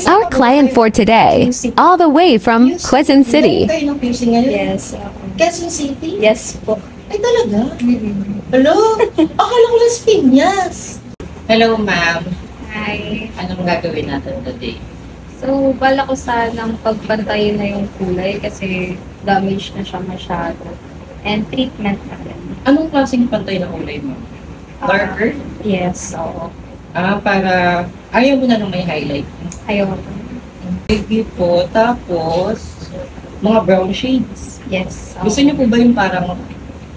Our client for today, all the way from Quezon City. Kayo ng piercing ngayon? Yes. Quezon City? Yes po. Ay, talaga? Hello? Akala ko lang Piñas. Hello, ma'am. Hi. Anong gagawin natin today? So, bala ko sanang pagpantayin na yung kulay kasi damage na siya masyado. And treatment na rin. Anong klaseng pantay na kulay mo? Darker? Yes, oo. Para ayaw mo na nung may highlight. Ayaw. Baby po, tapos mga brown shades. Yes. Oo. Gusto niyo po ba yung parang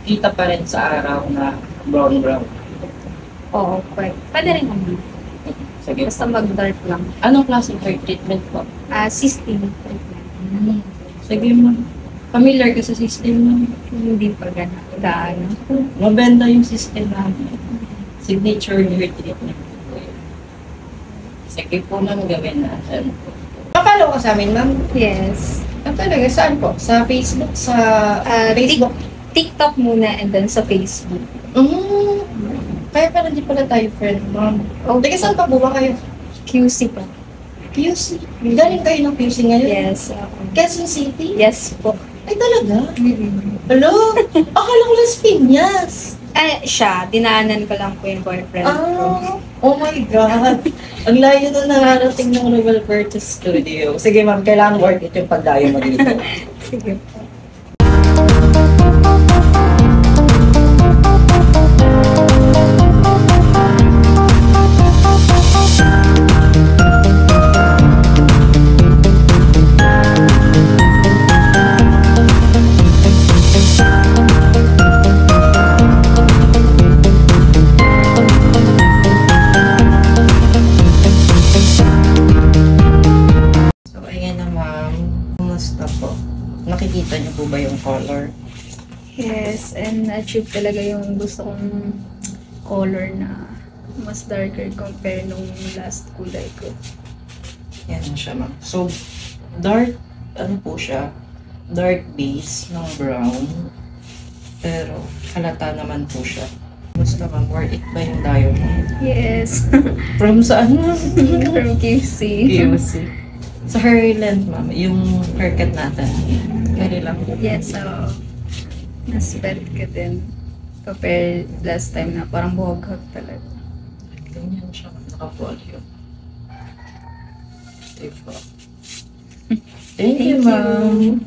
kita pa rin sa araw na brown? Oo, correct. Pwede rin naman. Sige. Basta mag-dark lang. Anong klaseng hair treatment po? System treatment. Sige, ma'am. Familiar ka sa system, ma'am? Hindi pa gaano. Mabenda yung system namin. Signature hair treatment. Sige po lang gawin natin. Papalo ka sa amin, ma'am? Yes. Talaga, saan po? Sa Facebook? Sa Facebook? TikTok muna and then sa Facebook. Kaya pala di pala tayo friend, ma'am. Oh, Teka, saan pa po ba kayo? QC pa. QC? Galing kayo ng piercing ngayon? Yes. Quezon City? Yes po. Ay, talaga? Hello? Akala ko lang Piñas. Siya. Dinaanan ko lang po yung boyfriend ko. Oh my God. Ang layo na nararating ng Novel Curtis Studio. Sige, ma'am, kailangan worth it yung pagdayo mo dito. Sige po. Nakikita niyo po ba yung color? Yes, and na-achieve talaga yung gusto kong color na mas darker compare nung last kulay ko. Yan na siya, ma'am. So, dark, ano po siya? Dark base ng brown. Pero, halata naman po siya. Basta ma'am, worth it ba yung dayo mo? Yes. From saan, ma'am? From QC. QC. Sa hair length, ma'am, yung haircut natin. Very lang. Yes, so mas better ka din compare last time na parang buhag-hag talaga. Ganyan siya, naka-volume. Diba? Thank you, ma'am.